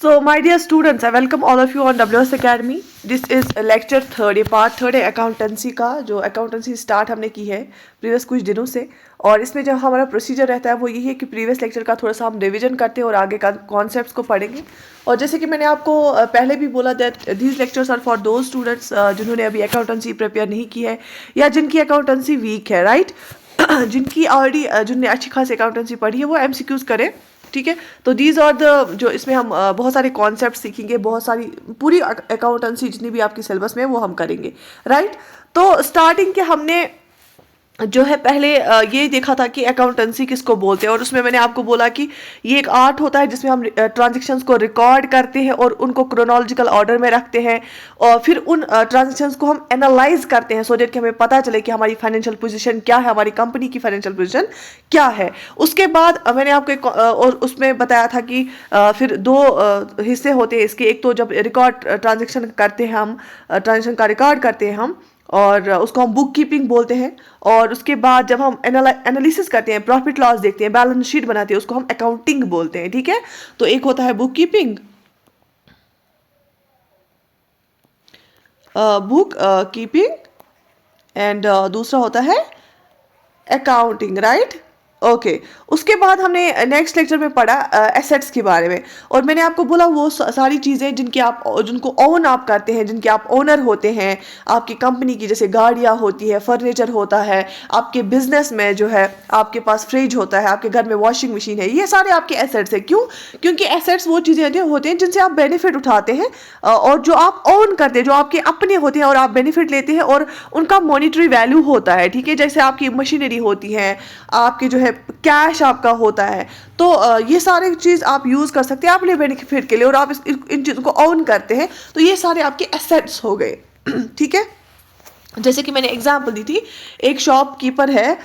So, my dear students, I welcome all of you on WS Academy. This is lecture third, ये part third है accountancy का, जो accountancy start हमने की है प्रीवियस कुछ दिनों से। और इसमें जो हमारा प्रोसीजर रहता है वो यही है कि प्रीवियस लेक्चर का थोड़ा सा हम रिवीजन करते हैं और आगे का कॉन्सेप्ट्स को पढ़ेंगे। और जैसे कि मैंने आपको पहले भी बोला that these lectures are for those students जिन्होंने अभी अकाउंटेंसी प्रिपेयर नहीं की है या जिनकी अकाउंटेंसी वीक है, राइट। जिनकी ऑलरेडी जिनने अच्छी खासी अकाउंटेंसी पढ़ी है वो MCQs करें, ठीक है। तो दीज आर द जो इसमें हम बहुत सारे कॉन्सेप्ट सीखेंगे, बहुत सारी पूरी अकाउंटेंसी जितनी भी आपकी सिलेबस में है वो हम करेंगे, राइट। तो स्टार्टिंग के हमने जो है पहले ये देखा था कि अकाउंटेंसी किसको बोलते हैं, और उसमें मैंने आपको बोला कि ये एक आर्ट होता है जिसमें हम ट्रांजैक्शंस को रिकॉर्ड करते हैं और उनको क्रोनोलॉजिकल ऑर्डर में रखते हैं, और फिर उन ट्रांजैक्शंस को हम एनालाइज करते हैं सो दैट कि हमें पता चले कि हमारी फाइनेंशियल पोजीशन क्या है, हमारी कंपनी की फाइनेंशियल पोजीशन क्या है। उसके बाद मैंने आपको एक और उसमें बताया था कि फिर दो हिस्से होते हैं इसके। एक तो जब रिकॉर्ड ट्रांजेक्शन करते हैं हम, ट्रांजेक्शन का रिकॉर्ड करते हैं हम, और उसको हम बुक कीपिंग बोलते हैं। और उसके बाद जब हम एनालिसिस करते हैं, प्रॉफिट लॉस देखते हैं, बैलेंस शीट बनाते हैं, उसको हम अकाउंटिंग बोलते हैं, ठीक है। तो एक होता है बुक कीपिंग, एंड दूसरा होता है अकाउंटिंग, राइट। ओके उसके बाद हमने नेक्स्ट लेक्चर में पढ़ा एसेट्स के बारे में, और मैंने आपको बोला वो सारी चीज़ें जिनको ओन आप करते हैं, जिनके आप ओनर होते हैं आपकी कंपनी की, जैसे गाड़ियाँ होती है, फर्नीचर होता है, आपके बिजनेस में जो है आपके पास फ्रिज होता है, आपके घर में वॉशिंग मशीन है, ये सारे आपके एसेट्स हैं। क्यों? क्योंकि एसेट्स वो चीज़ें होते हैं जिनसे आप बेनिफिट उठाते हैं और जो आप ओन करते हैं, जो आपके अपने होते हैं और आप बेनिफिट लेते हैं, और उनका मॉनिटरी वैल्यू होता है, ठीक है। जैसे आपकी मशीनरी होती है, आपके जो है कैश आपका होता है। तो ये सारे चीज़ आप यूज़ कर सकते हैं अपने बेनिफिट के लिए, और आप इन चीज़ों को ओन करते हैं, तो ये सारे आपके एसेट्स हो गए, ठीक है। जैसे कि मैंने एग्जांपल दी थी, एक शॉपकीपर है,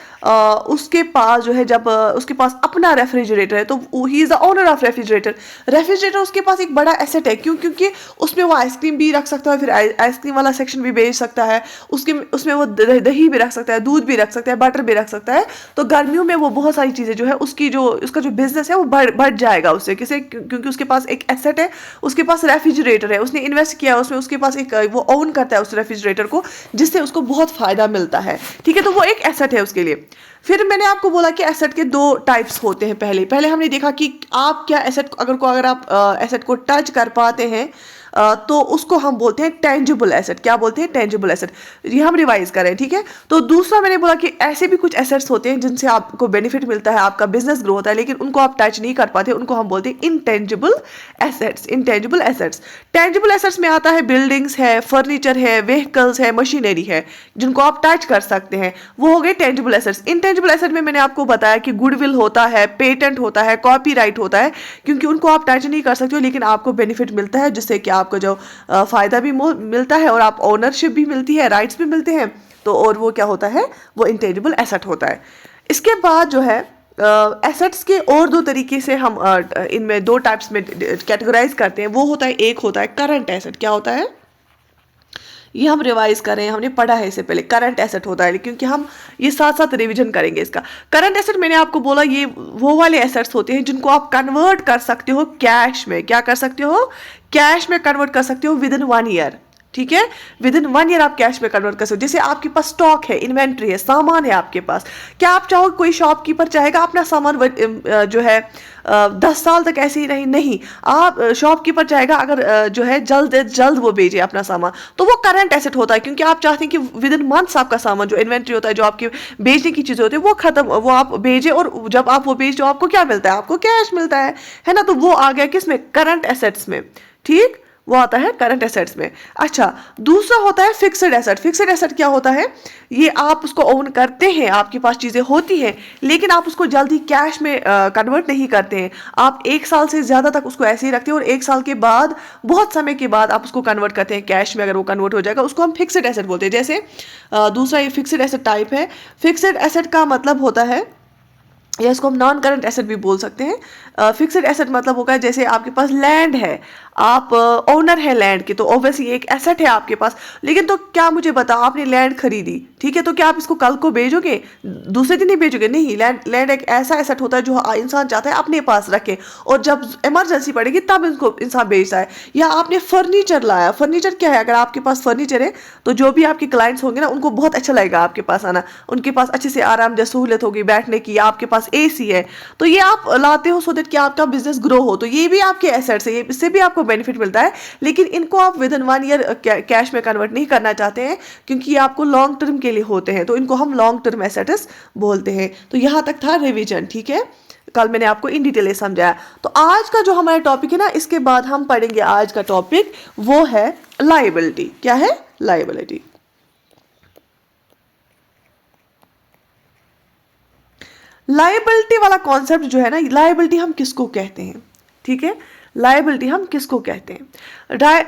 उसके पास जो है, जब उसके पास अपना रेफ्रिजरेटर है, तो he is the owner of refrigerator उसके पास एक बड़ा एसेट है। क्यों? क्योंकि उसमें वो आइसक्रीम भी रख सकता है, फिर आइसक्रीम वाला सेक्शन भी बेच सकता है, उसमें वो दही भी रख सकता है, दूध भी रख सकता है, बटर भी रख सकता है। तो गर्मियों में वो बहुत सारी चीज़ें जो है उसका जो बिजनेस है वो बढ़ जाएगा उससे, किसे? क्योंकि उसके पास एक एसेट है, उसके पास रेफ्रिजरेटर है, उसने इन्वेस्ट किया उसमें, उसके पास एक वो ओन करता है उस रेफ्रिजरेटर को, जिससे उसको बहुत फायदा मिलता है, ठीक है। तो वो एक एसेट है उसके लिए। फिर मैंने आपको बोला कि एसेट के दो टाइप्स होते हैं। पहले हमने देखा कि आप क्या एसेट, अगर आप एसेट को टच कर पाते हैं तो उसको हम बोलते हैं टेंजिबल एसेट। क्या बोलते हैं? Tangible asset. ये हम रिवाइज करें, ठीक है। तो दूसरा मैंने बोला कि ऐसे भी कुछ एसेट्स होते हैं जिनसे आपको बेनिफिट मिलता है, आपका बिजनेस ग्रो होता है, लेकिन उनको आप टच नहीं कर पाते, उनको हम बोलते हैं intangible assets. Intangible assets, tangible assets में आता है बिल्डिंग्स है, फर्नीचर है, व्हीकल्स है, मशीनरी है, जिनको आप टच कर सकते हैं, वो हो गए टेंजिबल एसेट्स। इनटेंजिबल एसेट में मैंने आपको बताया कि गुडविल होता है, पेटेंट होता है, कॉपीराइट होता है, क्योंकि उनको आप टच नहीं कर सकते हो, लेकिन आपको बेनिफिट मिलता है, जिससे कि आपको जो फायदा भी मिलता है और आप ओनरशिप भी मिलती है, राइट्स भी मिलते हैं। तो और वो क्या होता है? वो इंटेंजिबल एसेट होता है। इसके बाद जो है एसेट्स के और दो तरीके से हम इनमें दो टाइप्स में कैटेगराइज करते हैं। वो होता है, एक होता है करंट एसेट। क्या होता है? ये हम रिवाइज कर रहे हैं, हमने पढ़ा है इससे पहले। करंट एसेट होता है, क्योंकि हम ये साथ साथ रिवीजन करेंगे इसका। करंट एसेट मैंने आपको बोला ये वो वाले एसेट्स होते हैं जिनको आप कन्वर्ट कर सकते हो कैश में। क्या कर सकते हो? कैश में कन्वर्ट कर सकते हो विद इन 1 ईयर, ठीक है। विद इन 1 ईयर आप कैश में कन्वर्ट कर सकते हो। जैसे आपके पास स्टॉक है, इन्वेंट्री है, सामान है आपके पास। क्या आप चाहो, कोई शॉपकीपर चाहेगा अपना सामान जो है 10 साल तक ऐसे ही नहीं, आप शॉपकीपर चाहेगा अगर जो है जल्द वो बेचे अपना सामान, तो वो करंट एसेट होता है, क्योंकि आप चाहते हैं कि विद इन मंथ्स आपका सामान जो इन्वेंट्री होता है, जो आपके बेचने की चीज़ें होती है, वो खत्म, वो आप बेचे, और जब आप वो बेचो आपको क्या मिलता है? आपको कैश मिलता है ना। तो वो आ गया किस में? करंट एसेट्स में, ठीक। वो आता है करंट एसेट्स में। अच्छा, दूसरा होता है फिक्स्ड एसेट। फिक्स्ड एसेट क्या होता है? ये आप उसको ओन करते हैं, आपके पास चीज़ें होती हैं, लेकिन आप उसको जल्दी कैश में कन्वर्ट नहीं करते हैं। आप 1 साल से ज़्यादा तक उसको ऐसे ही रखते हैं, और 1 साल के बाद, बहुत समय के बाद आप उसको कन्वर्ट करते हैं कैश में। अगर वो कन्वर्ट हो जाएगा उसको हम फिक्स्ड एसेट बोलते हैं। जैसे दूसरा ये फिक्स्ड एसेट टाइप है। फिक्स्ड एसेट का मतलब होता है या इसको हम नॉन करंट एसेट भी बोल सकते हैं। फिक्स्ड एसेट मतलब होगा जैसे आपके पास लैंड है, आप ओनर है लैंड के, तो ऑब्वियसली एक एसेट है आपके पास। लेकिन तो क्या मुझे बताओ, आपने लैंड खरीदी, ठीक है, तो क्या आप इसको कल को बेचोगे, दूसरे दिन ही बेचोगे? नहीं। लैंड एक ऐसा एसेट होता है जो इंसान चाहता है अपने पास रखे, और जब इमरजेंसी पड़ेगी तब इसको इंसान बेचता है। या आपने फर्नीचर लाया, फर्नीचर क्या है, अगर आपके पास फर्नीचर है तो जो भी आपके क्लाइंट्स होंगे ना, उनको बहुत अच्छा लगेगा आपके पास आना, उनके पास अच्छे से आरामदेह सहूलियत होगी बैठने की, या आपके पास एसी है, तो ये आप लाते हो सो दैट कि आपका बिजनेस ग्रो हो, तो ये भी आपके एसेट्स है, इससे भी आपको बेनिफिट मिलता है। लेकिन इनको आप विद इन 1 ईयर कैश में कन्वर्ट नहीं करना चाहते हैं, क्योंकि ये आपको लॉन्ग टर्म के लिए होते हैं, तो इनको हम लॉन्ग टर्म एसेट्स बोलते हैं। तो यहाँ तक था रिवीजन, ठीक है, कल मैंने आपको इन डिटेल समझाया। तो आज का जो हमारा टॉपिक है ना, इसके बाद हम पढ़ेंगे आज का टॉपिक, वो है लायबिलिटी। क्या है? लायबिलिटी। लायबिलिटी वाला कॉन्सेप्ट जो है ना, लायबिलिटी हम किसको कहते हैं, ठीक है, लायबिलिटी हम किसको कहते हैं?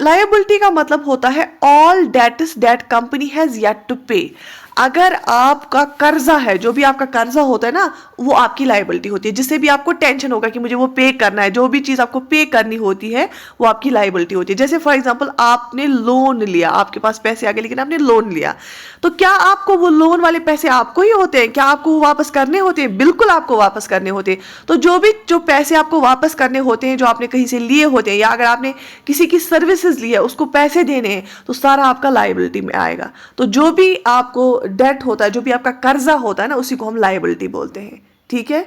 लायबिलिटी का मतलब होता है all debts that company has yet to pay. अगर आपका कर्जा है, जो भी आपका कर्जा होता है ना, वो आपकी लायबिलिटी होती है, जिससे भी आपको टेंशन होगा कि मुझे वो पे करना है, जो भी चीज आपको पे करनी होती है वो आपकी लायबिलिटी होती है। जैसे फॉर एग्जांपल आपने लोन लिया, आपके पास पैसे आ गए लेकिन आपने लोन लिया, तो क्या आपको वो लोन वाले पैसे आपको ही होते हैं? क्या आपको वो वापस करने होते हैं? बिल्कुल आपको वापस करने होते हैं। तो जो पैसे आपको वापस करने होते हैं, जो आपने कहीं से लिए होते हैं, या अगर आपने किसी की सर्विसेज ली है उसको पैसे देने हैं, तो सारा आपका लायबिलिटी में आएगा। तो जो भी आपको डेट होता है, जो भी आपका कर्जा होता है ना, उसी को हम लायबिलिटी बोलते हैं, ठीक है।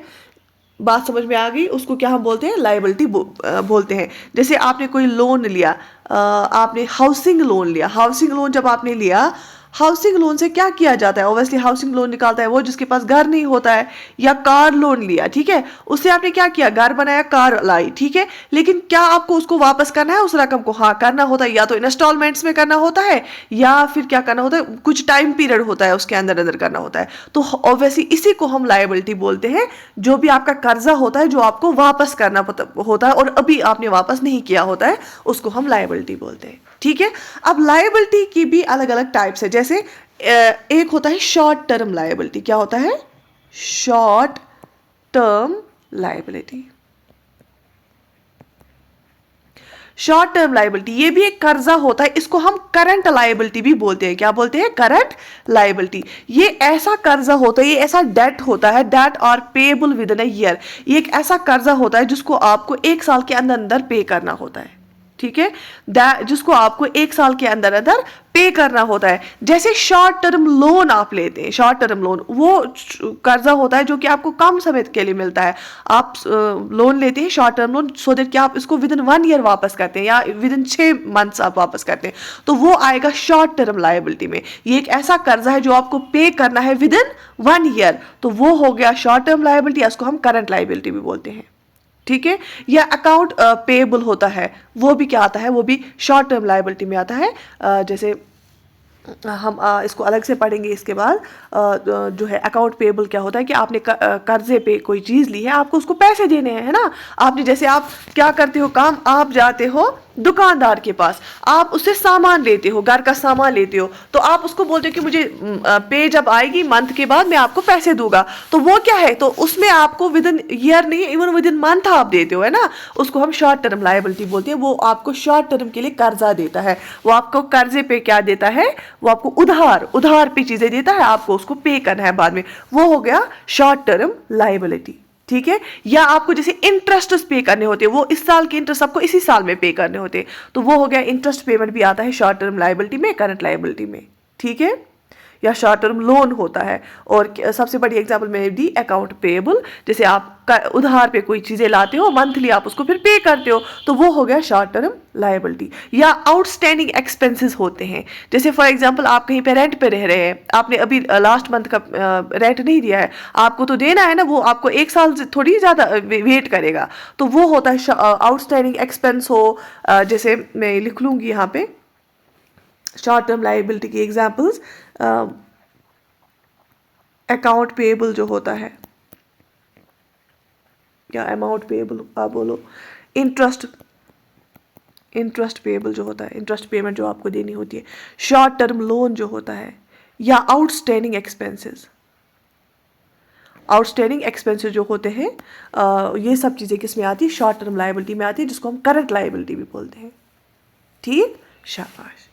बात समझ में आ गई? उसको क्या हम बोलते हैं? लायबिलिटी बोलते हैं। जैसे आपने कोई लोन लिया, आपने हाउसिंग लोन लिया, हाउसिंग लोन जब आपने लिया, हाउसिंग लोन से क्या किया जाता है? ऑब्वियसली हाउसिंग लोन निकालता है वो जिसके पास घर नहीं होता है। या कार लोन लिया, ठीक है, उससे आपने क्या किया? घर बनाया, कार लाई, ठीक है, लेकिन क्या आपको उसको वापस करना है उस रकम को? हाँ, करना होता है, या तो इंस्टॉलमेंट्स में करना होता है, या फिर क्या करना होता है, कुछ टाइम पीरियड होता है उसके अंदर अंदर करना होता है। तो ऑब्वियसली इसी को हम लायबिलिटी बोलते हैं, जो भी आपका कर्जा होता है जो आपको वापस करना होता है और अभी आपने वापस नहीं किया होता है, उसको हम लायबिलिटी बोलते हैं, ठीक है। अब लायबिलिटी की भी अलग अलग टाइप्स है। जैसे एक होता है शॉर्ट टर्म लायबिलिटी। क्या होता है? Short term liability. Short term liability ये भी एक कर्जा होता है, इसको हम करंट लायबिलिटी भी बोलते हैं। क्या बोलते हैं? Current liability. ये ऐसा कर्जा होता है, ये ऐसा डेट होता है, debt are payable within a year. ये एक ऐसा कर्जा होता है जिसको आपको 1 साल के अंदर अंदर पे करना होता है, ठीक है, जिसको आपको 1 साल के अंदर अंदर पे करना होता है। जैसे शॉर्ट टर्म लोन आप लेते हैं, शॉर्ट टर्म लोन वो कर्जा होता है जो कि आपको कम समय के लिए मिलता है। आप लोन लेते हैं short term loan, so that कि आप इसको विद इन 1 ईयर वापस करते हैं, या विद इन 6 मंथ्स आप वापस करते हैं, तो वो आएगा शॉर्ट टर्म लायबिलिटी में। ये एक ऐसा कर्जा है जो आपको पे करना है विद इन 1 ईयर, तो वो हो गया शॉर्ट टर्म लायबिलिटी, इसको हम करंट लायबिलिटी भी बोलते हैं, ठीक है। या अकाउंट पेएबल होता है, वो भी क्या आता है? वो भी शॉर्ट टर्म लायबिलिटी में आता है। जैसे हम इसको अलग से पढ़ेंगे इसके बाद। जो है अकाउंट पेएबल क्या होता है कि आपने कर्जे पे कोई चीज़ ली है, आपको उसको पैसे देने हैं, है ना। आपने जैसे आप क्या करते हो काम, आप जाते हो दुकानदार के पास, आप उससे सामान लेते हो, घर का सामान लेते हो, तो आप उसको बोलते हो कि मुझे पे जब आएगी मंथ के बाद मैं आपको पैसे दूंगा, तो वो क्या है? तो उसमें आपको विद इन ईयर नहीं, इवन विद इन मंथ आप देते हो, है ना। उसको हम शॉर्ट टर्म लायबिलिटी बोलते हैं। वो आपको शॉर्ट टर्म के लिए कर्जा देता है, वो आपको कर्जे पे क्या देता है? वो आपको उधार पे चीजें देता है, आपको उसको पे करना है बाद में, वो हो गया शॉर्ट टर्म लायबिलिटी, ठीक है। या आपको जैसे इंटरेस्ट पे करने होते हैं, वो इस साल के इंटरेस्ट आपको इसी साल में पे करने होते हैं, तो वो हो गया इंटरेस्ट पेमेंट भी आता है शॉर्ट टर्म लायबिलिटी में, करंट लायबिलिटी में, ठीक है। या शॉर्ट टर्म लोन होता है। और सबसे बड़ी एग्जांपल में दी अकाउंट पेएबल, जैसे आप उधार पे कोई चीजें लाते हो, मंथली आप उसको फिर पे करते हो, तो वो हो गया शॉर्ट टर्म लायबिलिटी। या आउटस्टैंडिंग एक्सपेंसेस होते हैं, जैसे फॉर एग्जांपल आप कहीं पे रेंट पे रह रहे हैं, आपने अभी लास्ट मंथ का रेंट नहीं दिया है, आपको तो देना है ना, वो आपको 1 साल से थोड़ी ज़्यादा वेट करेगा, तो वो होता है आउटस्टैंडिंग एक्सपेंस हो। जैसे मैं लिख लूँगी यहाँ पे शॉर्ट टर्म लायबिलिटी की एग्जांपल्स। अकाउंट पेएबल जो होता है, या अमाउंट पेएबल आप बोलो, इंटरेस्ट पेएबल जो होता है, इंटरेस्ट पेमेंट जो आपको देनी होती है, शॉर्ट टर्म लोन जो होता है, या आउटस्टैंडिंग एक्सपेंसेस। आउटस्टैंडिंग एक्सपेंसेस जो होते हैं, ये सब चीज़ें किस में आती है, शॉर्ट टर्म लाइबिलिटी में आती है, जिसको हम करंट लाइबिलिटी भी बोलते हैं। ठीक, शाबाश।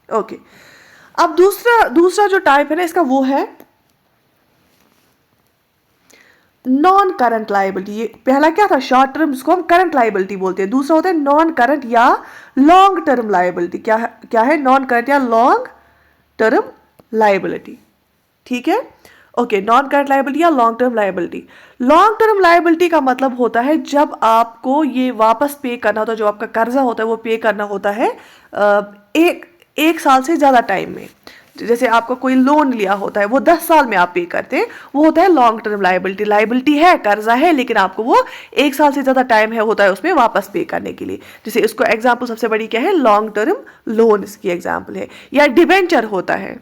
ओके, अब दूसरा जो टाइप है ना इसका, वो है नॉन करंट लाइबिलिटी। ये पहला क्या था, शॉर्ट टर्म, जिसको हम करंट लाइबिलिटी बोलते हैं। दूसरा होता है नॉन करंट या लॉन्ग टर्म लाइबिलिटी। क्या है नॉन करंट या लॉन्ग टर्म लाइबिलिटी। ठीक है, ओके, नॉन करंट लाइबिलिटी या long term liability. Long term liability का मतलब होता है जब आपको ये वापस पे करना होता है, जो आपका कर्जा होता है वो पे करना होता है एक साल से ज़्यादा टाइम में। जैसे आपको कोई लोन लिया होता है, वो 10 साल में आप पे करते हैं, वो होता है लॉन्ग टर्म लाइबिलिटी। लाइबिलिटी है, कर्जा है, लेकिन आपको वो 1 साल से ज़्यादा टाइम है होता है उसमें वापस पे करने के लिए। जैसे इसको एग्जाम्पल सबसे बड़ी क्या है, लॉन्ग टर्म लोन इसकी एग्जाम्पल है। या डिबेंचर होता है,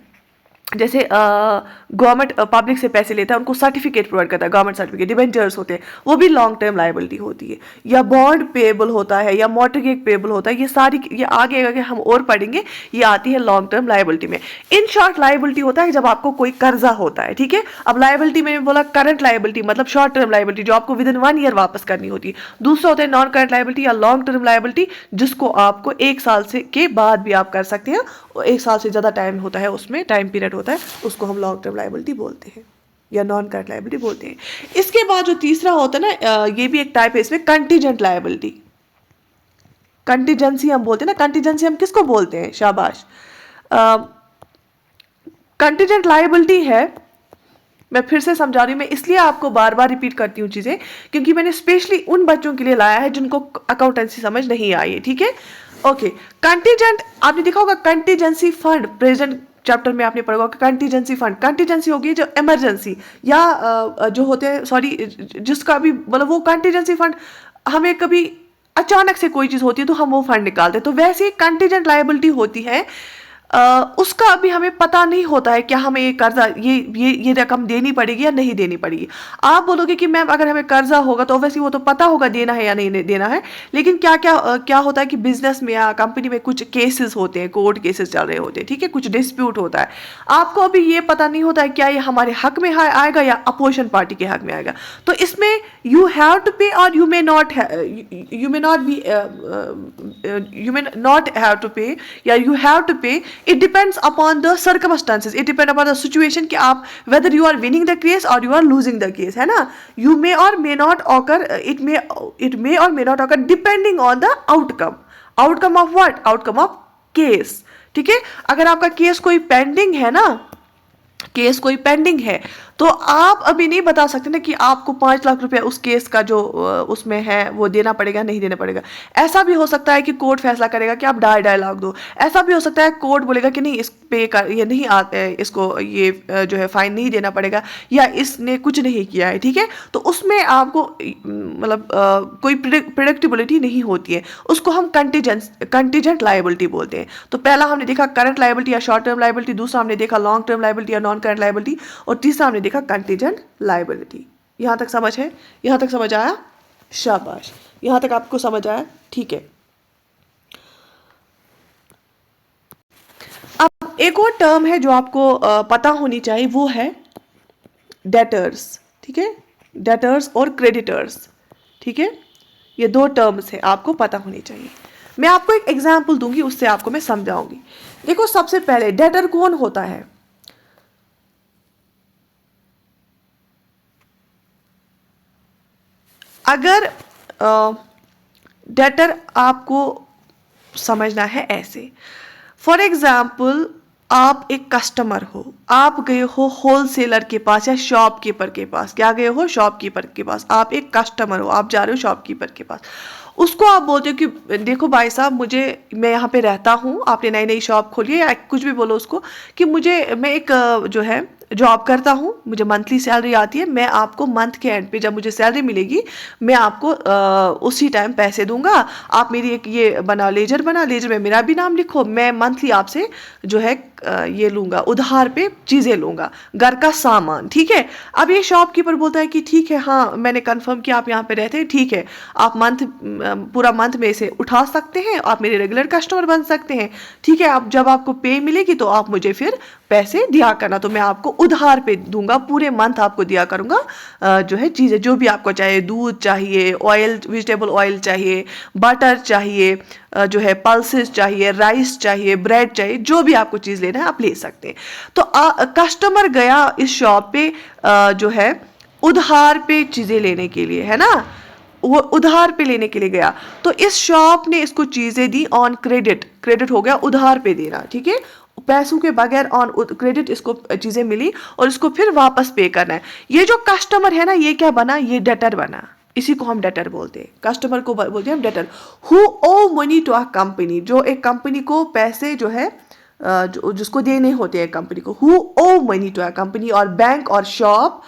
जैसे गवर्नमेंट पब्लिक से पैसे लेता है, उनको सर्टिफिकेट प्रोवाइड करता है, गवर्नमेंट सर्टिफिकेट, डिबेंचर्स होते हैं, वो भी लॉन्ग टर्म लाइबिलिटी होती है। या बॉन्ड पेएबल होता है, या मॉर्टगेज पेएबल होता है, ये सारी, ये आगे हम और पढ़ेंगे, ये आती है लॉन्ग टर्म लाइबिलिटी में। इन शॉर्ट लाइबिलिटी होता है जब आपको कोई कर्जा होता है। ठीक है, अब लाइबिलिटी मैंने बोला करंट लाइबिलिटी मतलब शॉर्ट टर्म लाइबिलिटी, जो आपको विदिन 1 ईयर वापस करनी होती है। दूसरा होता है नॉन करंट लाइबिलिटी या लॉन्ग टर्म लाइबिलिटी, जिसको आपको 1 साल से के बाद भी आप कर सकते हैं, 1 साल से ज़्यादा टाइम होता है, उसमें टाइम पीरियड होता है, उसको हम लॉन्ग टर्म लाइबिलिटी बोलते हैं या नॉन करंट लाइबिलिटी बोलते हैं। इसके बाद जो तीसरा होता है ना, ये भी एक टाइप है, इसमें कंटीजेंट लाइबिलिटी। कंटीजेंसी हम बोलते हैं ना, कंटीजेंसी हम किसको बोलते हैं, शाबाश। कंटीजेंट लाइबिलिटी है, मैं फिर से समझा रही हूँ, मैं इसलिए आपको बार बार रिपीट करती हूँ चीज़ें, क्योंकि मैंने स्पेशली उन बच्चों के लिए लाया है जिनको अकाउंटेंसी समझ नहीं आई है। ठीक है, ओके। कंटीजेंट आपने देखा होगा, कंटीजेंसी फंड, प्रेजेंट चैप्टर में आपने पढ़ा होगा कंटीजेंसी फंड। कंटीजेंसी होगी जो इमरजेंसी या जो होते हैं, सॉरी, जिसका भी मतलब वो कंटीजेंसी फंड, हमें कभी अचानक से कोई चीज़ होती है तो हम वो फंड निकालते हैं, तो वैसे ही कंटीजेंट लाइबिलिटी होती है। उसका अभी हमें पता नहीं होता है क्या हमें ये कर्जा, ये रकम देनी पड़ेगी या नहीं देनी पड़ेगी। आप बोलोगे कि मैम अगर हमें कर्जा होगा तो वैसे वो तो पता होगा देना है या नहीं देना है, लेकिन क्या होता है कि बिजनेस में या कंपनी में कुछ केसेस होते हैं, कोर्ट केसेस चल रहे होते हैं। ठीक है, कुछ डिस्प्यूट होता है, आपको अभी ये पता नहीं होता है क्या ये हमारे हक में आएगा या अपोजिशन पार्टी के हक में आएगा। तो इसमें यू हैव टू पे और you may not have to pay या you have to pay. It depends upon the circumstances. It depends upon the situation कि आप whether you are winning the case or you are losing the case, है ना। You may or may not occur. It may or may not occur depending on the outcome. Outcome of what? Outcome of case. ठीक है, अगर आपका case कोई pending है ना, case कोई पेंडिंग है, तो आप अभी नहीं बता सकते ना कि आपको 5 लाख रुपया उस केस का जो उसमें है वो देना पड़ेगा नहीं देना पड़ेगा। ऐसा भी हो सकता है कि कोर्ट फैसला करेगा कि आप 2.5 लाख दो। ऐसा भी हो सकता है कोर्ट बोलेगा कि नहीं, इस पे कर ये नहीं इसको ये जो है फाइन नहीं देना पड़ेगा या इसने कुछ नहीं किया है। ठीक है, तो उसमें आपको मतलब कोई प्रिडिक्टेबिलिटी नहीं होती है, उसको हम कंटीजेंट लायबिलिटी बोलते हैं। तो पहला हमने देखा करंट लायबिलिटी या शॉर्ट टर्म लायबिलिटी, दूसरा हमने देखा लॉन्ग टर्म लायबिलिटी या नॉन करंट लायबिलिटी, और तीसरा हमने देखा कंटीजेंट लायबिलिटी। यहां तक समझ है? यहां तक समझ आया? शाबाश, यहां तक आपको समझ आया? ठीक है। अब एक और टर्म है जो आपको पता होनी चाहिए, वो है डेटर्स। ठीक है, डेटर्स और क्रेडिटर्स। ठीक है, ये 2 टर्म्स है, आपको पता होनी चाहिए। मैं आपको एक एग्जाम्पल दूंगी, उससे आपको मैं समझाऊंगी। देखो, सबसे पहले डेटर कौन होता है? अगर डेटर आपको समझना है ऐसे, फॉर एग्जाम्पल आप एक कस्टमर हो, आप गए हो होलसेलर के पास या शॉपकीपर के पास। क्या गए हो? शॉपकीपर के पास। आप एक कस्टमर हो, आप जा रहे हो शॉपकीपर के पास। उसको आप बोलते हो कि देखो भाई साहब, मैं यहाँ पे रहता हूँ, आपने नई नई शॉप खोली है या कुछ भी बोलो उसको कि मैं एक जो है जॉब करता हूँ, मुझे मंथली सैलरी आती है, मैं आपको मंथ के एंड पे जब मुझे सैलरी मिलेगी मैं आपको उसी टाइम पैसे दूंगा। आप मेरी एक ये लेजर में मेरा भी नाम लिखो, मैं मंथली आपसे जो है ये लूँगा, उधार पे चीज़ें लूँगा, घर का सामान, ठीक है। अब ये शॉपकीपर बोलता है कि ठीक है, हाँ मैंने कंफर्म किया आप यहाँ पे रहते हैं, ठीक है, आप पूरा मंथ में से उठा सकते हैं, आप मेरे रेगुलर कस्टमर बन सकते हैं, ठीक है। आप जब आपको पे मिलेगी तो आप मुझे फिर पैसे दिया करना, तो मैं आपको उधार पे दूंगा, पूरे मंथ आपको दिया करूँगा जो है चीज़ें, जो भी आपको चाहिए, दूध चाहिए, ऑयल, वेजिटेबल ऑयल चाहिए, बटर चाहिए, जो है पल्सेस चाहिए, राइस चाहिए, ब्रेड चाहिए, जो भी आपको चीज़ लेना है आप ले सकते हैं। तो कस्टमर गया इस शॉप पे जो है उधार पे चीज़ें लेने के लिए, है ना, वो उधार पे लेने के लिए गया, तो इस शॉप ने इसको चीज़ें दी ऑन क्रेडिट, क्रेडिट हो गया उधार पे देना, ठीक है, पैसों के बगैर ऑन क्रेडिट इसको चीज़ें मिली और इसको फिर वापस पे करना है। ये जो कस्टमर है ना, ये क्या बना, ये डेटर बना, इसी को हम डेटर बोलते हैं, कस्टमर को बोलते हैं हम debtor. Who owe money to a company, जो एक कंपनी को पैसे जो है जिसको देने होते हैं कंपनी को, who owe money to a company, और बैंक और shop,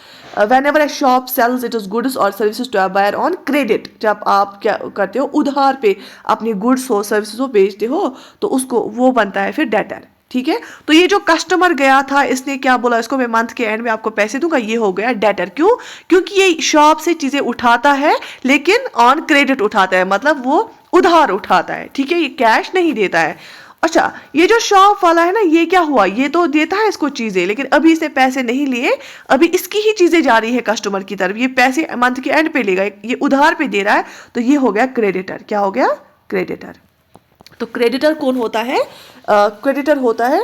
whenever a shop sells its goods or services to a buyer on credit, जब आप क्या करते हो, उधार पे अपनी गुड्स हो सर्विसेज हो बेचते हो, तो उसको वो बनता है फिर डेटर, ठीक है। तो ये जो कस्टमर गया था, इसने क्या बोला, इसको मैं मंथ के एंड में आपको पैसे दूंगा, ये हो गया डेटर। क्यों? क्योंकि ये शॉप से चीजें उठाता है लेकिन ऑन क्रेडिट उठाता है, मतलब वो उधार उठाता है, ठीक है, ये कैश नहीं देता है। अच्छा, ये जो शॉप वाला है ना, ये क्या हुआ, ये तो देता है इसको चीजें, लेकिन अभी इसने पैसे नहीं लिए, अभी इसकी ही चीजें जा रही है कस्टमर की तरफ, ये पैसे मंथ के एंड पे लेगा, ये उधार पे दे रहा है, तो ये हो गया क्रेडिटर। क्या हो गया? क्रेडिटर। तो क्रेडिटर कौन होता है? क्रेडिटर होता है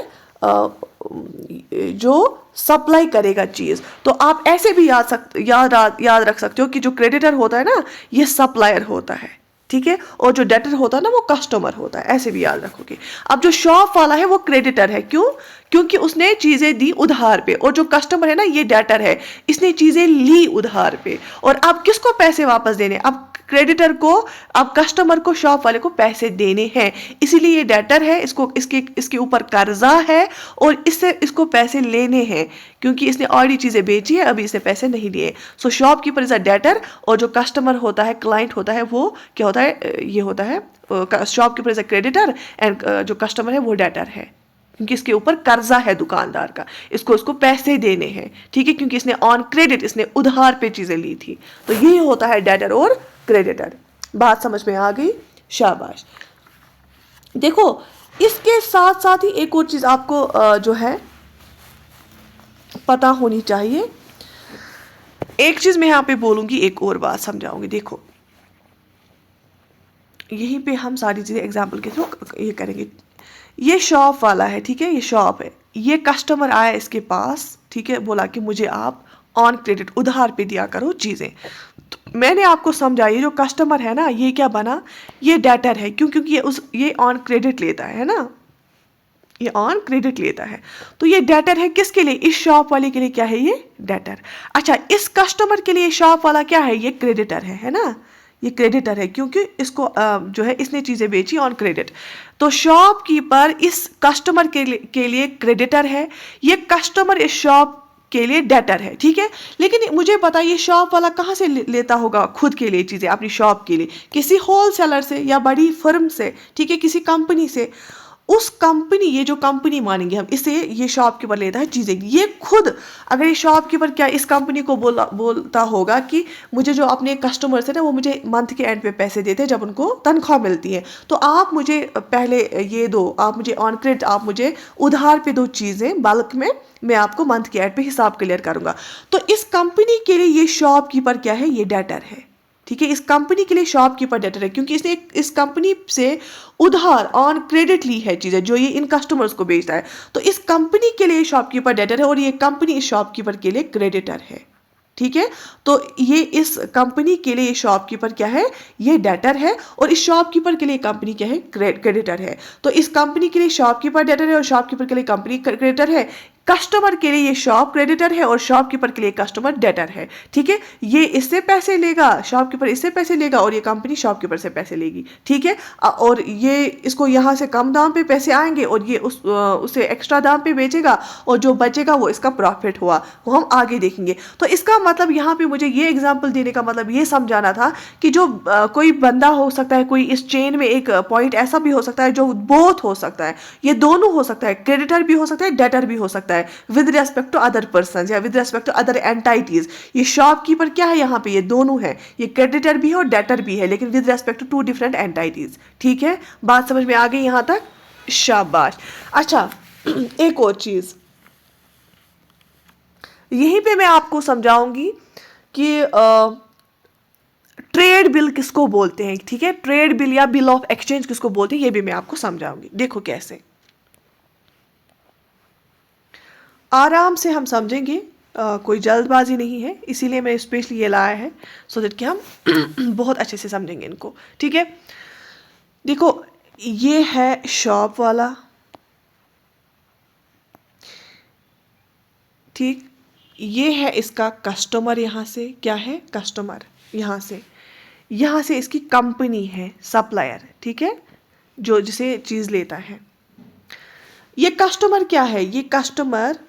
जो सप्लाई करेगा चीज। तो आप ऐसे भी याद रख सकते हो कि जो क्रेडिटर होता है ना, ये सप्लायर होता है, ठीक है, और जो डेटर होता है ना, वो कस्टमर होता है, ऐसे भी याद रखोगे। अब जो शॉप वाला है वो क्रेडिटर है, क्यों? क्योंकि उसने चीजें दी उधार पे, और जो कस्टमर है ना, ये डेटर है, इसने चीजें ली उधार पे, और अब किसको पैसे वापस देने? अब क्रेडिटर को, अब कस्टमर को, शॉप वाले को पैसे देने हैं, इसीलिए ये डेटर है, इसके ऊपर कर्जा है, और इससे इसको पैसे लेने हैं, क्योंकि इसने ऑलरेडी चीजें बेची है, अभी इसने पैसे नहीं लिए। सो शॉपकीपर इज अ डेटर, और जो कस्टमर होता है, क्लाइंट होता है, वो क्या होता है? ये होता है shopkeeper is a creditor, and जो कस्टमर है वो डेटर है, क्योंकि इसके ऊपर कर्जा है दुकानदार का, इसको पैसे देने हैं, ठीक है, क्योंकि इसने ऑन क्रेडिट, इसने उधार पे चीजें ली थी। तो ये होता है डेटर और क्रेडिटर। बात समझ में आ गई? शाबाश। देखो, इसके साथ साथ ही एक और चीज आपको जो है पता होनी चाहिए। एक चीज मैं यहाँ पे बोलूंगी, एक और बात समझाऊंगी। देखो, यहीं पे हम सारी चीजें एग्जाम्पल के थ्रू ये करेंगे। ये शॉप वाला है, ठीक है, ये शॉप है, ये कस्टमर आया इसके पास, ठीक है, बोला कि मुझे आप ऑन क्रेडिट, उधार पे दिया करो चीजें। तो मैंने आपको समझा, ये जो कस्टमर है ना, ये क्या बना? ये डेटर है। क्यों? क्योंकि ये ऑन क्रेडिट लेता है ना, ये ऑन क्रेडिट लेता है, तो ये डेटर है। किसके लिए? इस शॉप वाले के लिए क्या है? ये डेटर। अच्छा, इस कस्टमर के लिए शॉप वाला क्या है? ये क्रेडिटर है ना, ये क्रेडिटर है, क्योंकि इसको जो है इसने चीजें बेची ऑन क्रेडिट। तो शॉपकीपर इस कस्टमर के लिए क्रेडिटर है, ये कस्टमर इस शॉप के लिए डेटर है, ठीक है। लेकिन मुझे पता है ये शॉप वाला कहाँ से लेता होगा खुद के लिए चीजें, अपनी शॉप के लिए? किसी होलसेलर से या बड़ी फर्म से, ठीक है, किसी कंपनी से। उस कंपनी, ये जो कंपनी मानेंगे हम, इसे ये शॉपकीपर लेता है चीजें। ये खुद, अगर ये शॉपकीपर क्या इस कंपनी को बोलता होगा कि मुझे जो अपने कस्टमर्स है ना, वो मुझे मंथ के एंड पे पैसे देते हैं जब उनको तनख्वाह मिलती है, तो आप मुझे पहले ये दो, आप मुझे ऑन क्रेडिट, आप मुझे उधार पे दो चीजें बल्क में, मैं आपको मंथ के एंड पे हिसाब क्लियर करूंगा। तो इस कंपनी के लिए ये शॉपकीपर क्या है? ये डेटर है, ठीक है। इस कंपनी के लिए शॉपकीपर डेटर है, क्योंकि इसने इस कंपनी से उधार ऑन क्रेडिट ली है चीजें, जो ये इन कस्टमर्स को बेचता है। तो इस कंपनी के लिए शॉपकीपर डेटर है, और ये कंपनी इस शॉपकीपर के लिए क्रेडिटर है, ठीक है। तो ये इस कंपनी के लिए शॉपकीपर क्या है? ये डेटर है, और इस शॉपकीपर के लिए कंपनी क्या है? क्रेडिटर है। तो इस कंपनी के लिए शॉपकीपर डेटर है, और शॉपकीपर के लिए कंपनी क्रेडिटर है। कस्टमर के लिए ये शॉप क्रेडिटर है और शॉपकीपर के लिए कस्टमर डेटर है, ठीक है। ये इससे पैसे लेगा, शॉपकीपर इससे पैसे लेगा और ये कंपनी शॉपकीपर से पैसे लेगी, ठीक है। और ये इसको यहाँ से कम दाम पे पैसे आएंगे और ये उसे एक्स्ट्रा दाम पे बेचेगा और जो बचेगा वो इसका प्रॉफिट हुआ, वो हम आगे देखेंगे। तो इसका मतलब यहाँ पे मुझे ये एग्जाम्पल देने का मतलब ये समझाना था कि जो कोई बंदा हो सकता है, कोई इस चेन में एक पॉइंट ऐसा भी हो सकता है जो बोथ हो सकता है, ये दोनों हो सकता है, क्रेडिटर भी हो सकता है, डेटर भी हो सकता है with respect to other person या with respect to other entities. ये शॉपकीपर क्या है यहाँ पे, ये दोनों है, ये क्रेडिटर भी है और डेटर भी है, लेकिन with respect to two different entities, ठीक है। बात समझ में आ गई यहाँ तक, शाबाश। अच्छा एक और चीज यहीं पे मैं आपको समझाऊंगी कि ट्रेड बिल किसको बोलते हैं, ठीक है। ट्रेड बिल या बिल ऑफ एक्सचेंज किसको बोलते हैं ये भी मैं आपको समझाऊंगी। देखो कैसे, आराम से हम समझेंगे, कोई जल्दबाजी नहीं है, इसीलिए मैं स्पेशली ये लाया है सो दैट कि हम बहुत अच्छे से समझेंगे इनको, ठीक है। देखो ये है शॉप वाला, ठीक, ये है इसका कस्टमर, यहाँ से क्या है कस्टमर, यहाँ से इसकी कंपनी है सप्लायर, ठीक है, जो जिसे चीज़ लेता है। ये कस्टमर क्या है, ये कस्टमर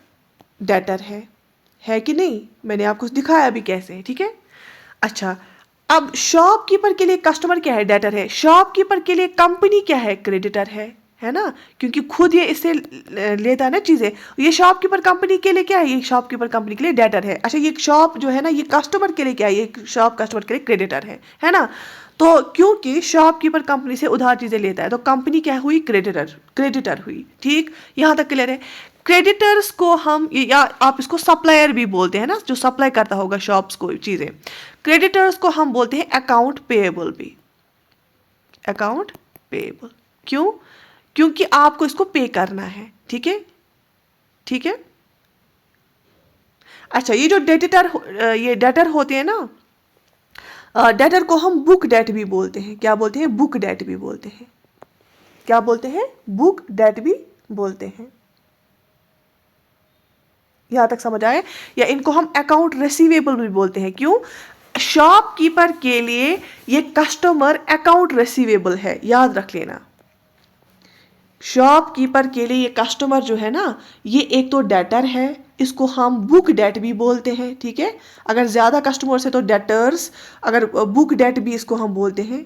डेटर है कि नहीं, मैंने आपको दिखाया अभी कैसे, ठीक है। अच्छा अब शॉपकीपर के लिए कस्टमर क्या है, डेटर है। शॉपकीपर के लिए कंपनी क्या है, क्रेडिटर है ना, क्योंकि खुद ये इससे लेता है ना चीज़ें। ये शॉपकीपर कंपनी के लिए क्या है, ये शॉपकीपर कंपनी के लिए डेटर है। अच्छा ये शॉप जो है ना, ये कस्टमर के लिए क्या है, ये शॉप कस्टमर के लिए क्रेडिटर है ना। तो क्योंकि शॉपकीपर कंपनी से उधार चीज़ें लेता है तो कंपनी क्या हुई, क्रेडिटर हुई, ठीक। यहाँ तक क्लियर है। क्रेडिटर्स को हम, या आप इसको सप्लायर भी बोलते हैं ना, जो सप्लाई करता होगा शॉप्स को चीज़ें, क्रेडिटर्स को हम बोलते हैं अकाउंट पेएबल भी, अकाउंट पेएबल। क्यों, क्योंकि आपको इसको पे करना है, ठीक है। अच्छा ये जो डेटर होते हैं ना, डेटर को हम बुक डेट भी बोलते हैं, क्या बोलते हैं, बुक डेट भी बोलते हैं, क्या बोलते हैं, बुक डेट भी बोलते हैं। यहां तक समझ आए। या इनको हम अकाउंट रिसीवेबल भी बोलते हैं, क्यों, शॉपकीपर के लिए ये कस्टमर अकाउंट रिसीवेबल है, याद रख लेना। शॉपकीपर के लिए ये कस्टमर जो है ना, ये एक तो डेटर है, इसको हम बुक डेट भी बोलते हैं, ठीक है। अगर ज़्यादा कस्टमर्स है तो डेटर्स, अगर बुक डेट भी इसको हम बोलते हैं,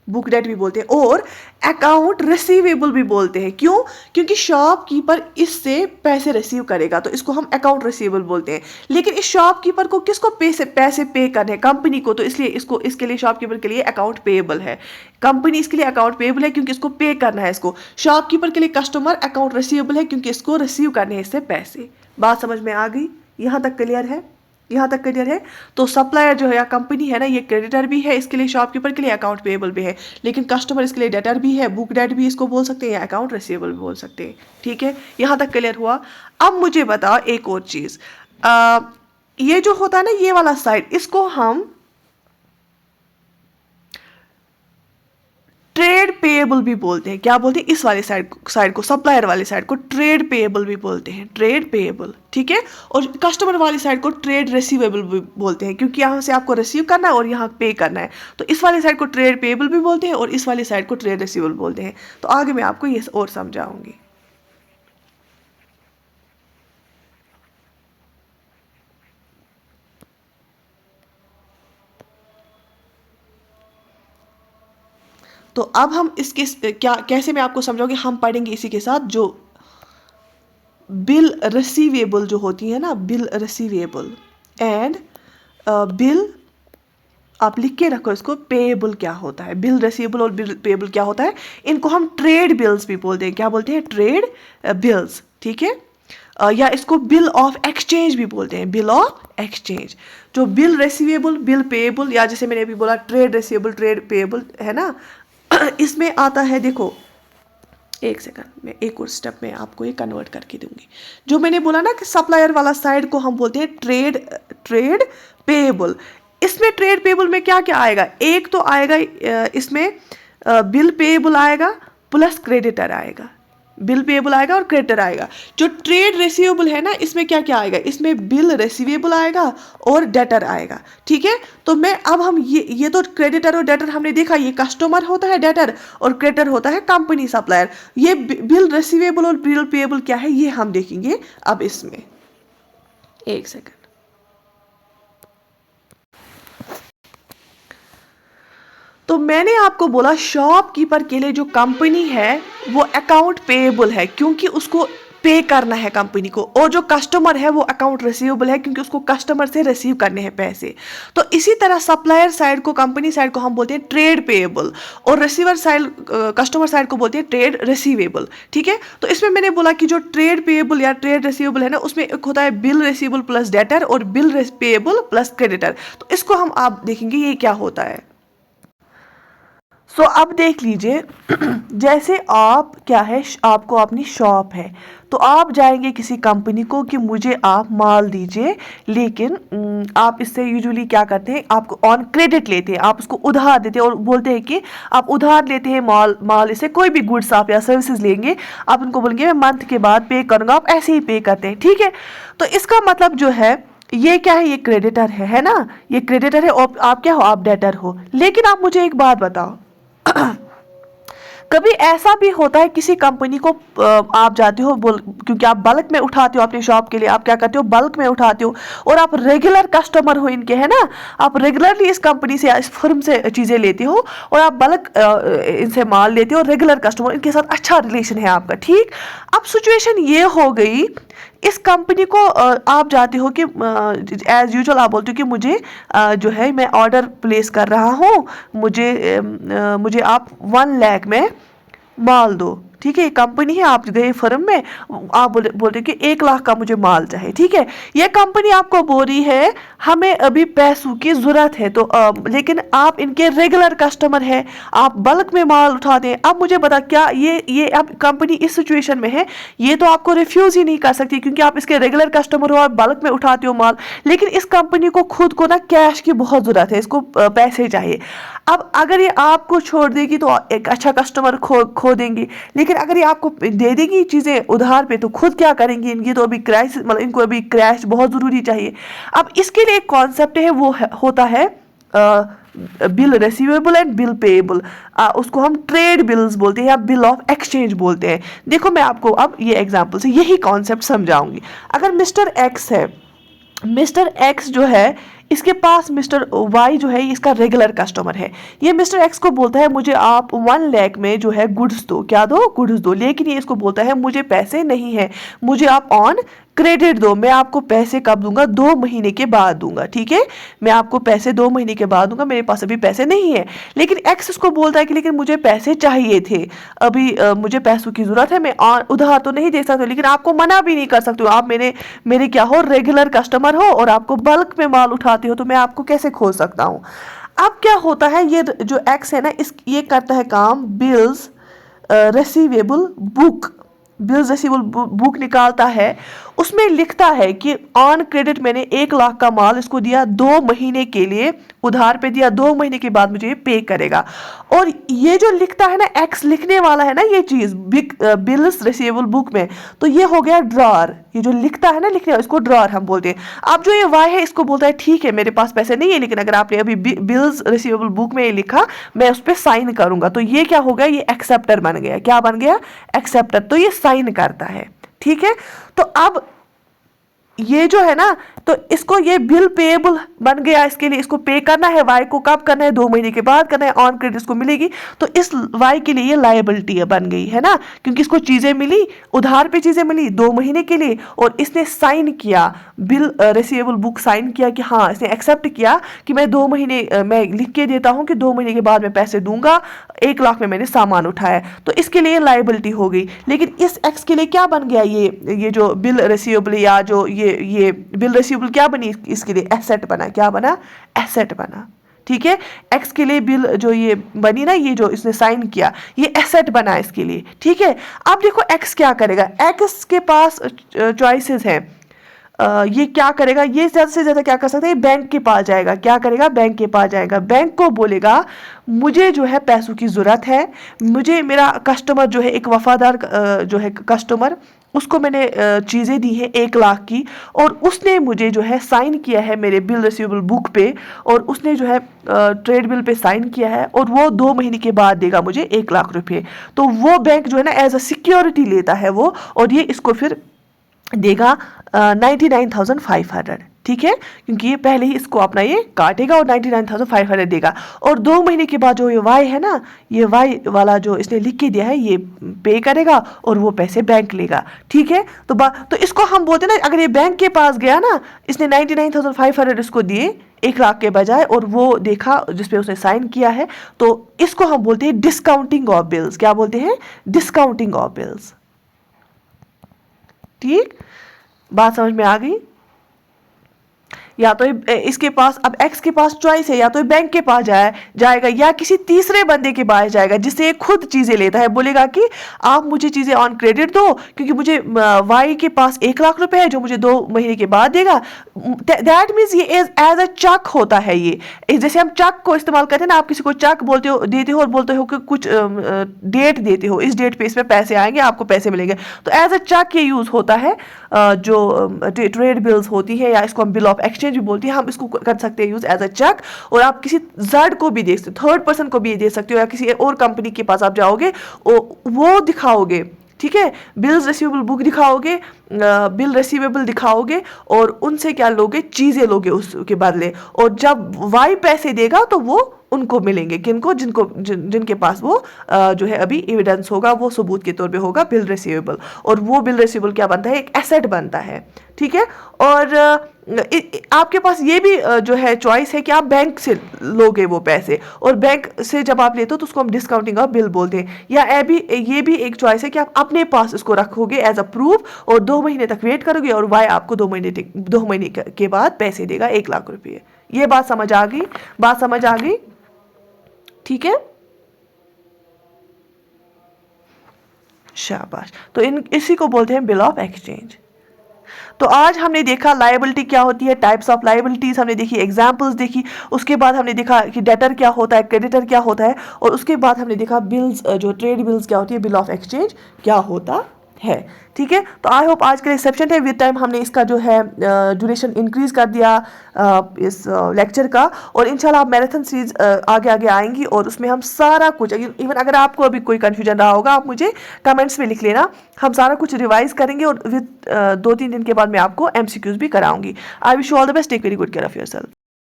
बुक डेट भी बोलते हैं, और अकाउंट रिसीवेबल भी बोलते हैं। क्यों, क्योंकि शॉपकीपर इससे पैसे रिसीव करेगा तो इसको हम अकाउंट रिसीवेबल बोलते हैं। लेकिन इस शॉपकीपर को किसको पैसे पे करने हैं, कंपनी को, तो इसलिए इसके लिए शॉपकीपर के लिए अकाउंट पेएबल है। कंपनी इसके लिए अकाउंट पेएबल है क्योंकि इसको पे करना है इसको। शॉपकीपर के लिए कस्टमर अकाउंट रिसीवेबल है क्योंकि इसको रिसीव करने हैं इससे पैसे। बात समझ में आ गई, यहाँ तक क्लियर है, यहाँ तक क्लियर है। तो सप्लायर जो है या कंपनी है ना, ये क्रेडिटर भी है, इसके लिए शॉपकीपर के लिए अकाउंट पेएबल भी है, लेकिन कस्टमर इसके लिए डेटर भी है, बुक डेट भी इसको बोल सकते हैं या अकाउंट रिसीवेबल भी बोल सकते हैं, ठीक है। यहाँ तक क्लियर हुआ। अब मुझे बताओ एक और चीज़, ये जो होता है ना ये वाला साइड, इसको हम ट्रेड पेएबल भी बोलते हैं, क्या बोलते हैं, इस वाले साइड को, सप्लायर वाले साइड को ट्रेड पेएबल भी बोलते हैं, ट्रेड पेएबल, ठीक है। और कस्टमर वाली साइड को ट्रेड रिसीवेबल भी बोलते हैं, क्योंकि यहाँ से आपको रिसीव करना है और यहाँ पे करना है, तो इस वाले साइड को ट्रेड पेएबल भी बोलते हैं और इस वाली साइड को ट्रेड रिसीवेबल बोलते हैं। तो आगे मैं आपको ये और समझाऊंगी। तो अब हम इसके क्या कैसे मैं आपको समझाऊंगी, हम पढ़ेंगे इसी के साथ जो बिल रिसीवेबल जो होती है ना, बिल रिसीवेबल एंड बिल, आप लिख के रखो इसको, पेएबल क्या होता है, बिल रिसीवेबल और बिल पेएबल क्या होता है। इनको हम ट्रेड बिल्स भी बोलते हैं, क्या बोलते हैं, ट्रेड बिल्स, ठीक है। या इसको बिल ऑफ एक्सचेंज भी बोलते हैं, बिल ऑफ एक्सचेंज। जो बिल रिसीवेबल, बिल पेएबल, या जैसे मैंने अभी बोला ट्रेड रिसीवेबल, ट्रेड पेएबल, है ना, इसमें आता है, देखो एक सेकंड मैं एक और स्टेप में आपको ये कन्वर्ट करके दूंगी। जो मैंने बोला ना कि सप्लायर वाला साइड को हम बोलते हैं ट्रेड पेएबल। इसमें ट्रेड पेएबल में क्या क्या आएगा, एक तो आएगा इसमें बिल पेएबल आएगा प्लस क्रेडिटर आएगा, बिल पेएबल आएगा और क्रेडिटर आएगा। जो ट्रेड रिसीवेबल है ना, इसमें क्या क्या आएगा, इसमें बिल रिसीवेबल आएगा और डेटर आएगा। ठीक है, तो मैं अब हम ये तो क्रेडिटर और डेटर हमने देखा, ये कस्टमर होता है डेटर और क्रेडिटर होता है कंपनी सप्लायर। ये बिल रिसीवेबल और बिल पेएबल क्या है ये हम देखेंगे अब इसमें। एक सेकंड। तो मैंने आपको बोला शॉपकीपर के लिए जो कंपनी है वो अकाउंट पेएबल है क्योंकि उसको पे करना है कंपनी को, और जो कस्टमर है वो अकाउंट रिसीवेबल है क्योंकि उसको कस्टमर से रिसीव करने हैं पैसे। तो इसी तरह सप्लायर साइड को, कंपनी साइड को हम बोलते हैं ट्रेड पेएबल, और रिसीवर साइड, कस्टमर साइड को बोलते हैं ट्रेड रिसीवेबल। ठीक है, तो इसमें मैंने बोला कि जो ट्रेड पेएबल या ट्रेड रिसीवेबल है ना, उसमें एक होता है बिल रिसीवेबल प्लस डेटर और बिल पेएबल प्लस क्रेडिटर। तो इसको हम आप देखेंगे ये क्या होता है। सो अब देख लीजिए, जैसे आप क्या है, आपको अपनी शॉप है, तो आप जाएंगे किसी कंपनी को कि मुझे आप माल दीजिए, लेकिन आप इससे यूजुअली क्या करते हैं, आपको ऑन क्रेडिट लेते हैं, आप उसको उधार देते हैं और बोलते हैं कि आप उधार लेते हैं माल इससे कोई भी गुड्स आप या सर्विसेज लेंगे, आप उनको बोलेंगे मैं मंथ के बाद पे करूँगा, आप ऐसे ही पे करते हैं। ठीक है, तो इसका मतलब जो है ये क्या है, ये क्रेडिटर है ना, ये क्रेडिटर है और आप क्या हो, आप डेटर हो। लेकिन आप मुझे एक बात बताओ, कभी ऐसा भी होता है किसी कंपनी को आप जाते हो क्योंकि आप बल्क में उठाते हो अपनी शॉप के लिए, आप क्या करते हो बल्क में उठाते हो और आप रेगुलर कस्टमर हो इनके, है ना, आप रेगुलरली इस कंपनी से, इस फर्म से चीज़ें लेते हो और आप बल्क इनसे माल लेते हो, रेगुलर कस्टमर, इनके साथ अच्छा रिलेशन है आपका। ठीक, अब सिचुएशन ये हो गई, इस कंपनी को आप जाते हो कि एज यूजुअल आप बोलते हो कि मुझे जो है मैं ऑर्डर प्लेस कर रहा हूँ, मुझे आप 1 लाख में माल दो। ठीक है, ये कंपनी है, आप गए फर्म में, आप बोलते कि 1 लाख का मुझे माल चाहिए। ठीक है, ये कंपनी आपको बोल रही है हमें अभी पैसों की ज़रूरत है, तो लेकिन आप इनके रेगुलर कस्टमर हैं, आप बल्क में माल उठाते हैं। अब मुझे बता, क्या ये अब कंपनी इस सिचुएशन में है, ये तो आपको रिफ्यूज़ ही नहीं कर सकती क्योंकि आप इसके रेगुलर कस्टमर हो और बल्क में उठाते हो माल, लेकिन इस कंपनी को खुद को ना कैश की बहुत ज़रूरत है, इसको पैसे चाहिए। अब अगर ये आपको छोड़ देगी तो एक अच्छा कस्टमर खो देंगी, लेकिन अगर ये आपको दे देगी चीज़ें उधार पे तो खुद क्या करेंगी, इनकी तो अभी क्राइसिस, मतलब इनको अभी क्रैश बहुत ज़रूरी चाहिए। अब इसके लिए एक कॉन्सेप्ट है, वो होता है bill receivable and bill payable, उसको हम ट्रेड बिल्स बोलते हैं या बिल ऑफ एक्सचेंज बोलते हैं। देखो मैं आपको अब ये एग्जांपल से यही कॉन्सेप्ट समझाऊंगी। अगर मिस्टर एक्स है, मिस्टर एक्स जो है इसके पास मिस्टर वाई जो है इसका रेगुलर कस्टमर है, ये मिस्टर एक्स को बोलता है मुझे आप 1 लाख में जो है गुड्स दो, क्या दो, गुड्स दो, लेकिन ये इसको बोलता है मुझे पैसे नहीं है, मुझे आप ऑन क्रेडिट दो, मैं आपको पैसे कब दूंगा, 2 महीने के बाद दूंगा। ठीक है, मैं आपको पैसे 2 महीने के बाद दूंगा, मेरे पास अभी पैसे नहीं है। लेकिन एक्स उसको बोलता है कि लेकिन मुझे पैसे चाहिए थे, अभी मुझे पैसों की जरूरत है, मैं उधार तो नहीं दे सकता, लेकिन आपको मना भी नहीं कर सकते हो, आप मेरे क्या हो, रेगुलर कस्टमर हो और आपको बल्क में माल उठाते हो, तो मैं आपको कैसे खोल सकता हूँ। अब क्या होता है, ये जो एक्स है ना, ये करता है काम bills receivable book, bills receivable book निकालता है, उसमें लिखता है कि ऑन क्रेडिट मैंने 1 लाख का माल इसको दिया, 2 महीने के लिए उधार पे दिया, 2 महीने के बाद मुझे ये पे करेगा। और ये जो लिखता है ना, एक्स लिखने वाला है ना ये चीज़ बिल्स रिसीवेबल बुक में, तो ये हो गया ड्रॉर, ये जो लिखता है ना, लिखने वाला, इसको ड्रॉर हम बोलते हैं। अब जो ये वाई है इसको बोलता है ठीक है मेरे पास पैसे नहीं है, लेकिन अगर आपने अभी बिल्स रिसीवेबल बुक में ये लिखा, मैं उस पर साइन करूंगा, तो ये क्या हो गया, ये एक्सेप्टर बन गया। क्या बन गया, एक्सेप्टर, तो ये साइन करता है। ठीक है, तो अब ये जो है ना, तो इसको ये बिल पेएबल बन गया, इसके लिए इसको पे करना है, वाई को कब करना है, 2 महीने के बाद करना है, ऑन क्रेडिट इसको मिलेगी, तो इस वाई के लिए ये लायबिलिटी बन गई है ना, क्योंकि इसको चीज़ें मिली, उधार पे चीज़ें मिली 2 महीने के लिए, और इसने साइन किया, बिल रिसीवेबल बुक साइन किया कि हाँ, इसने एक्सेप्ट किया कि मैं 2 महीने मैं लिख के देता हूँ कि 2 महीने के बाद मैं पैसे दूंगा, 1 लाख में मैंने सामान उठाया, तो इसके लिए लायबिलिटी हो गई। लेकिन इस एक्स के लिए क्या बन गया, ये जो बिल रिसीवेबल या जो ये बिल रिसीवेबल क्या बनी, इसके लिए एसेट बना। क्या बना, एसेट बना। ठीक है, एक्स के लिए बिल जो ये बनी ना, ये जो इसने साइन किया, ये एसेट बना इसके लिए। ठीक है, अब देखो एक्स क्या करेगा, एक्स के पास चॉइसेस हैं, ये क्या करेगा, ये ज़्यादा से ज़्यादा क्या कर सकता है, बैंक के पास जाएगा। क्या करेगा, बैंक के पास जाएगा, बैंक को बोलेगा मुझे जो है पैसों की ज़रूरत है, मुझे मेरा कस्टमर जो है एक वफादार जो है कस्टमर, उसको मैंने चीज़ें दी हैं 1 लाख की, और उसने मुझे जो है साइन किया है मेरे बिल रिसीवेबल बुक पे, और उसने जो है ट्रेड बिल पे साइन किया है, और वो 2 महीने के बाद देगा मुझे 1 लाख रुपये। तो वो बैंक जो है ना एज अ सिक्योरिटी लेता है वो, और ये इसको फिर देगा 99,500, ठीक है, क्योंकि ये पहले ही इसको अपना ये काटेगा और 99,500 देगा। और 2 महीने के बाद जो ये वाई है ना, ये वाई वाला जो इसने लिख के दिया है ये पे करेगा और वो पैसे बैंक लेगा, ठीक है। तो इसको हम बोलते हैं ना, अगर ये बैंक के पास गया ना, इसने 99,500 इसको दिए 1 लाख के बजाय, और वो देखा जिसपे उसने साइन किया है, तो इसको हम बोलते हैं डिस्काउंटिंग ऑफ बिल्स। क्या बोलते हैं, डिस्काउंटिंग ऑफ बिल्स। ठीक, बात समझ में आ गई। या तो इसके पास, अब एक्स के पास चॉइस है, या तो बैंक के पास जाएगा या किसी तीसरे बंदे के पास जाएगा जिससे खुद चीज़ें लेता है, बोलेगा कि आप मुझे चीज़ें ऑन क्रेडिट दो, क्योंकि मुझे वाई के पास 1 लाख रुपए है जो मुझे 2 महीने के बाद देगा। दैट मीन्स ये एज अ चेक होता है। ये जैसे हम चेक को इस्तेमाल करते हैं ना, आप किसी को चेक बोलते हो, देते हो और बोलते हो कि कुछ डेट देते हो, इस डेट पे इसमें पैसे आएंगे, आपको पैसे मिलेंगे, तो एज अ चेक ये यूज़ होता है। जो ट्रेड बिल्स होती है, या इसको हम बिल ऑफ एक्सचेंज भी बोलते हैं, हम इसको कर सकते हैं यूज एज अ चेक। और आप किसी जर्ड को भी दे सकते हो, थर्ड पर्सन को भी दे सकते हो, या किसी और कंपनी के पास आप जाओगे, वो दिखाओगे, ठीक है, बिल्स रिसीवेबल बुक दिखाओगे, बिल रिसीवेबल दिखाओगे, और उनसे क्या लोगे, चीज़ें लोगे उसके बदले, और जब वाई पैसे देगा तो वो उनको मिलेंगे, किनको, जिनके पास वो जो है अभी एविडेंस होगा, वो सबूत के तौर पे होगा बिल रिसीवेबल, और वो बिल रिसीवेबल क्या बनता है, एक एसेट बनता है, ठीक है। और आपके पास ये भी जो है चॉइस है कि आप बैंक से लोगे वो पैसे, और बैंक से जब आप लेते हो तो उसको हम डिस्काउंटिंग ऑफ बिल बोलते हैं। या ये भी एक चॉइस है कि आप अपने पास इसको रखोगे एज अ प्रूफ, और 2 महीने तक वेट करोगे, और वाई आपको 2 महीने के बाद पैसे देगा 1 लाख रुपये। ये बात समझ आ गई, बात समझ आ गई, ठीक है, शाबाश। तो इसी को बोलते हैं बिल ऑफ एक्सचेंज। तो आज हमने देखा लायबिलिटी क्या होती है, टाइप्स ऑफ लायबिलिटीज हमने देखी, एग्जांपल्स देखी, उसके बाद हमने देखा कि डेटर क्या होता है, क्रेडिटर क्या होता है, और उसके बाद हमने देखा बिल्स, जो ट्रेड बिल्स क्या होती है, बिल ऑफ एक्सचेंज क्या होता है, ठीक है। तो आई होप आज के लिए सफिशिएंट है। विद टाइम हमने इसका जो है ड्यूरेशन इंक्रीज कर दिया इस लेक्चर का, और इंशाल्लाह आप मैराथन सीरीज आगे आगे आएंगी, और उसमें हम सारा कुछ, इवन अगर आपको अभी कोई कन्फ्यूजन रहा होगा, आप मुझे कमेंट्स में लिख लेना, हम सारा कुछ रिवाइज करेंगे, और विद 2-3 दिन के बाद मैं आपको MCQs भी कराऊंगी। I wish you all the best, take very good care of yourself.